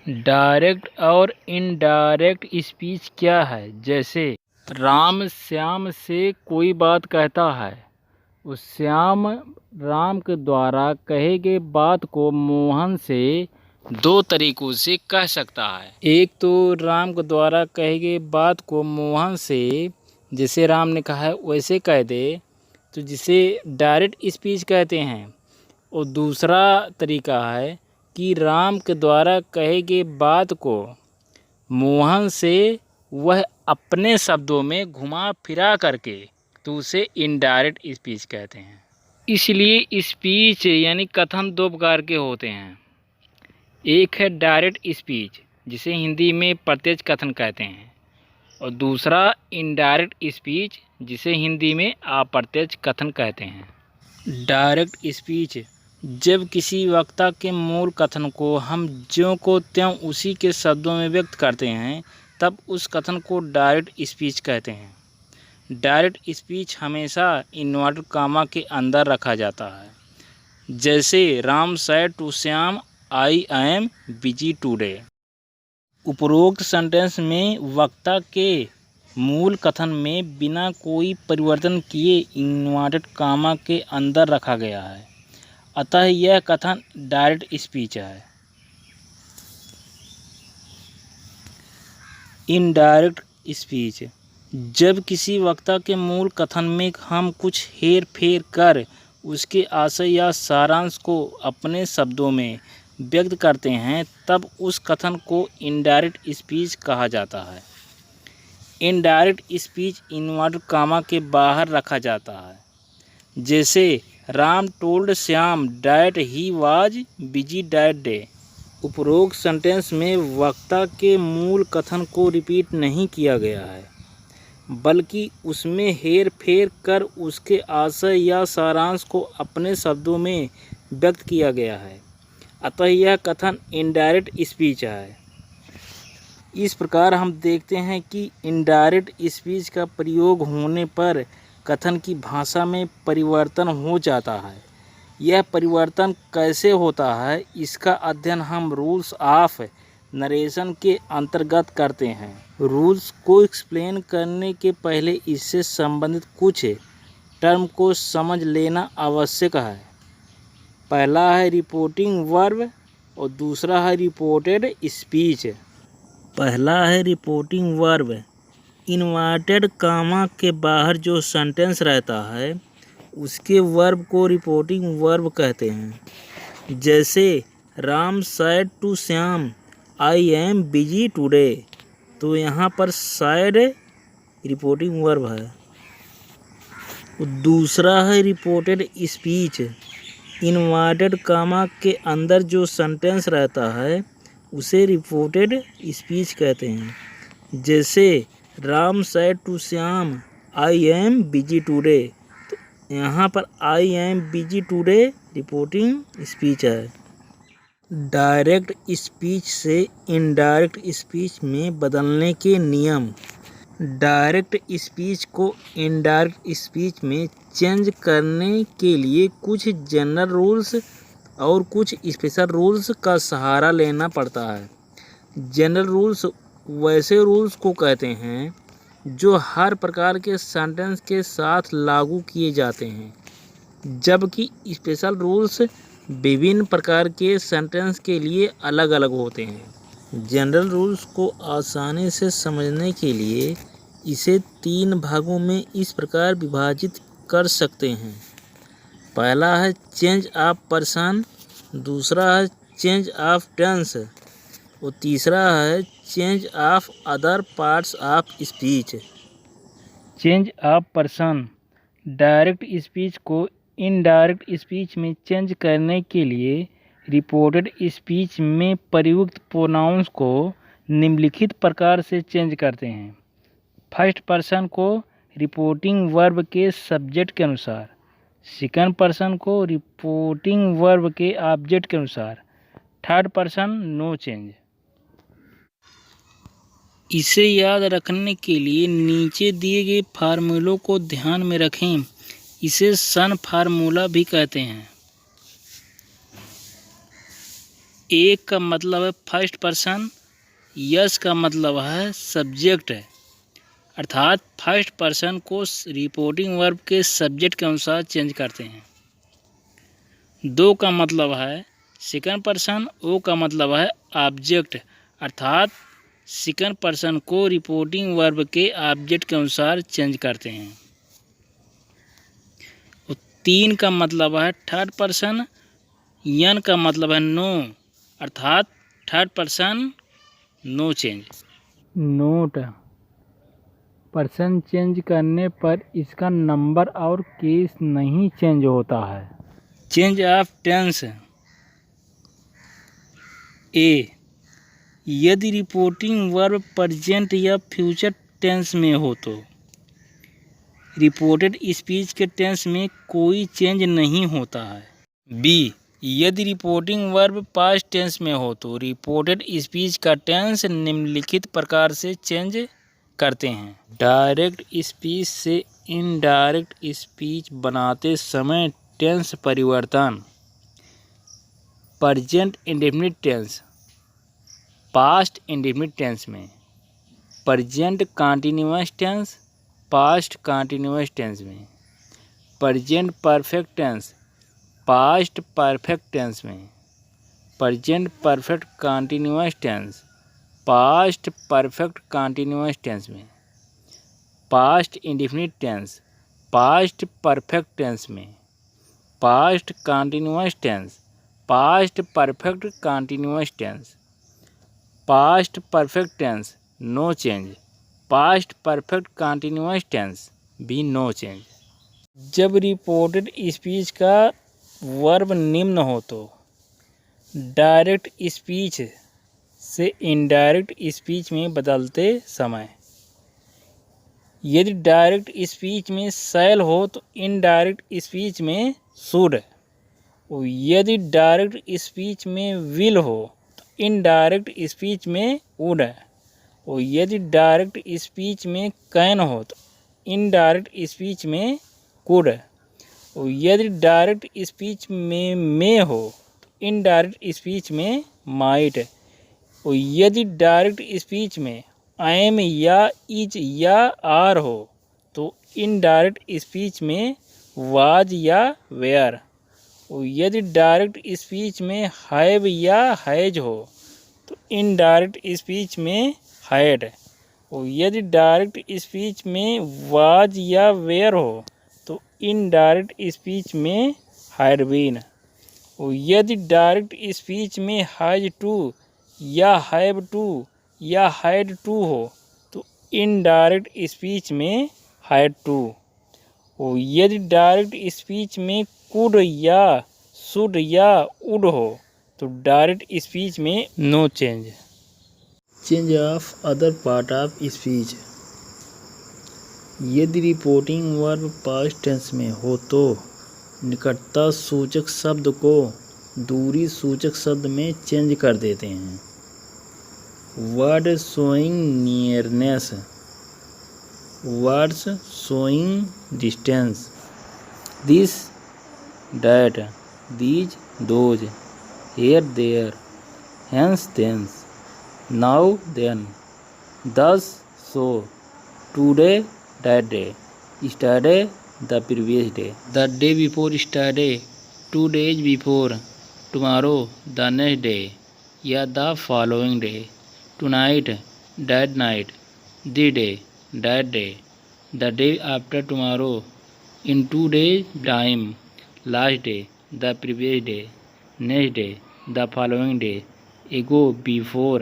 Direct और indirect speech क्या है? जैसे राम श्याम से कोई बात कहता है, उस श्याम राम के द्वारा कहे गए बात को मोहन से दो तरीकों से कह सकता है। एक तो राम के द्वारा कहे गए बात को मोहन से जैसे राम ने कहा है वैसे कह दे, तो जिसे डायरेक्ट स्पीच कहते हैं। और दूसरा तरीका है कि राम के द्वारा कहे गए बात को मोहन से वह अपने शब्दों में घुमा फिरा करके, तो उसे इनडायरेक्ट स्पीच कहते हैं। इसलिए स्पीच यानी कथन दो प्रकार के होते हैं। एक है डायरेक्ट स्पीच जिसे हिंदी में प्रत्यक्ष कथन कहते हैं, और दूसरा इनडायरेक्ट स्पीच जिसे हिंदी में अप्रत्यक्ष कथन कहते हैं। डायरेक्ट स्पीच जब किसी वक्ता के मूल कथन को हम ज्यों को त्यों उसी के शब्दों में व्यक्त करते हैं, तब उस कथन को डायरेक्ट स्पीच कहते हैं। डायरेक्ट स्पीच हमेशा इन्वर्टेड कामा के अंदर रखा जाता है। जैसे Ram said to Shyam I am busy today. उपरोक्त सेंटेंस में वक्ता के मूल कथन में बिना कोई परिवर्तन किए इन्वर्टेड कामा के अंदर रखा गया है, अतः यह कथन डायरेक्ट स्पीच है। इनडायरेक्ट स्पीच जब किसी वक्ता के मूल कथन में हम कुछ हेर फेर कर उसके आशय या सारांश को अपने शब्दों में व्यक्त करते हैं, तब उस कथन को इनडायरेक्ट स्पीच कहा जाता है। इनडायरेक्ट स्पीच इन्वर्टेड कामा के बाहर रखा जाता है। जैसे Ram told Shyam that he was busy that day. उपरोक्त सेंटेंस में वक्ता के मूल कथन को रिपीट नहीं किया गया है, बल्कि उसमें हेर फेर कर उसके आशय या सारांश को अपने शब्दों में व्यक्त किया गया है, अतः यह कथन इनडायरेक्ट स्पीच है। इस प्रकार हम देखते हैं कि इनडायरेक्ट स्पीच का प्रयोग होने पर कथन की भाषा में परिवर्तन हो जाता है। यह परिवर्तन कैसे होता है, इसका अध्ययन हम रूल्स ऑफ नरेशन के अंतर्गत करते हैं। रूल्स को एक्सप्लेन करने के पहले इससे संबंधित कुछ टर्म को समझ लेना आवश्यक है। पहला है रिपोर्टिंग वर्ब और दूसरा है रिपोर्टेड स्पीच। पहला है रिपोर्टिंग वर्ब। इन्वर्टेड कामा के बाहर जो सेंटेंस रहता है उसके वर्ब को रिपोर्टिंग वर्ब कहते हैं। जैसे Ram said to Shyam I am busy today, तो यहाँ पर सैड रिपोर्टिंग वर्ब है। दूसरा है रिपोर्टेड स्पीच। इन्वर्टेड कामा के अंदर जो सेंटेंस रहता है उसे रिपोर्टेड स्पीच कहते हैं। जैसे Ram said to Shyam I am busy today, तो यहाँ पर I am busy today reporting speech है। डायरेक्ट स्पीच से इनडायरेक्ट स्पीच में बदलने के नियम। डायरेक्ट स्पीच को इनडायरेक्ट स्पीच में चेंज करने के लिए कुछ जनरल रूल्स और कुछ स्पेशल रूल्स का सहारा लेना पड़ता है। जनरल रूल्स वैसे रूल्स को कहते हैं जो हर प्रकार के सेंटेंस के साथ लागू किए जाते हैं, जबकि स्पेशल रूल्स विभिन्न प्रकार के सेंटेंस के लिए अलग अलग होते हैं। जनरल रूल्स को आसानी से समझने के लिए इसे 3 भागों में इस प्रकार विभाजित कर सकते हैं। पहला है चेंज ऑफ पर्सन, दूसरा है चेंज ऑफ टेंस और तीसरा है change of other parts of speech. Change of person direct speech को इनडायरेक्ट स्पीच में चेंज करने के लिए रिपोर्टेड स्पीच में प्रयुक्त प्रोनाउंस को निम्नलिखित प्रकार से चेंज करते हैं। फर्स्ट पर्सन को रिपोर्टिंग वर्ब के सब्जेक्ट के अनुसार, सेकंड पर्सन को रिपोर्टिंग वर्ब के ऑब्जेक्ट के अनुसार, थर्ड पर्सन नो चेंज। इसे याद रखने के लिए नीचे दिए गए फार्मूलों को ध्यान में रखें। इसे सन फार्मूला भी कहते हैं। एक का मतलब है फर्स्ट पर्सन, यस का मतलब है सब्जेक्ट है, अर्थात फर्स्ट पर्सन को रिपोर्टिंग वर्ब के सब्जेक्ट के अनुसार चेंज करते हैं। दो का मतलब है सेकंड पर्सन, ओ का मतलब है ऑब्जेक्ट, अर्थात सेकंड पर्सन को रिपोर्टिंग वर्ब के ऑब्जेक्ट के अनुसार चेंज करते हैं। और तीन का मतलब है थर्ड पर्सन, यन का मतलब है नो, अर्थात third person no change. Note, person change करने पर इसका नंबर और केस नहीं चेंज होता है। Change of tense. ए, यदि रिपोर्टिंग वर्ब प्रेजेंट या फ्यूचर टेंस में हो तो रिपोर्टेड स्पीच के टेंस में कोई चेंज नहीं होता है। बी, यदि रिपोर्टिंग वर्ब पास्ट टेंस में हो तो रिपोर्टेड स्पीच का टेंस निम्नलिखित प्रकार से चेंज करते हैं। डायरेक्ट स्पीच से इनडायरेक्ट स्पीच बनाते समय टेंस परिवर्तन। Present indefinite tense past indefinite tense में, present continuous tense past continuous tense में, present perfect tense past perfect tense में, present perfect continuous tense past perfect continuous tense में, past indefinite tense past perfect tense में, past continuous tense past perfect continuous tense, past perfect tense no change, past perfect continuous tense भी no change. जब reported speech का verb निम्न हो तो direct speech से indirect speech में बदलते समय, यदि डायरेक्ट स्पीच में शैल हो तो इनडायरेक्ट स्पीच में शुड, और यदि डायरेक्ट स्पीच में विल हो तो इनडायरेक्ट स्पीच में वुड, और यदि डायरेक्ट स्पीच में कैन हो तो इनडायरेक्ट स्पीच में कुड, और यदि डायरेक्ट स्पीच में मे हो तो इनडायरेक्ट स्पीच में माइट, और यदि डायरेक्ट स्पीच में एम या इज या आर हो तो इनडायरेक्ट स्पीच में वाज या वेयर, और यदि डायरेक्ट स्पीच में हैव या हैज हो तो इनडायरेक्ट स्पीच में हैड, और यदि डायरेक्ट स्पीच में वाज या वेयर हो तो इनडायरेक्ट स्पीच में हैड बीन, और यदि डायरेक्ट स्पीच में हैज टू या हैव टू या हैड टू हो तो इनडायरेक्ट स्पीच में हैड टू, और यदि डायरेक्ट स्पीच में कुड या शुड या वुड हो तो डायरेक्ट स्पीच में no change. Change of other part of speech. यदि रिपोर्टिंग वर्ब पास्ट टेंस में हो तो निकटता सूचक शब्द को दूरी सूचक शब्द में चेंज कर देते हैं। Word showing nearness, words showing distance, this that, these those, here there, hence thence, now then, thus so, today that day, yesterday the previous day, the day before yesterday, 2 days before, tomorrow the next day या the following day, tonight that night, the day that day, the day after tomorrow, in 2 days time, last day, the previous day, next day, the following day, ago, before,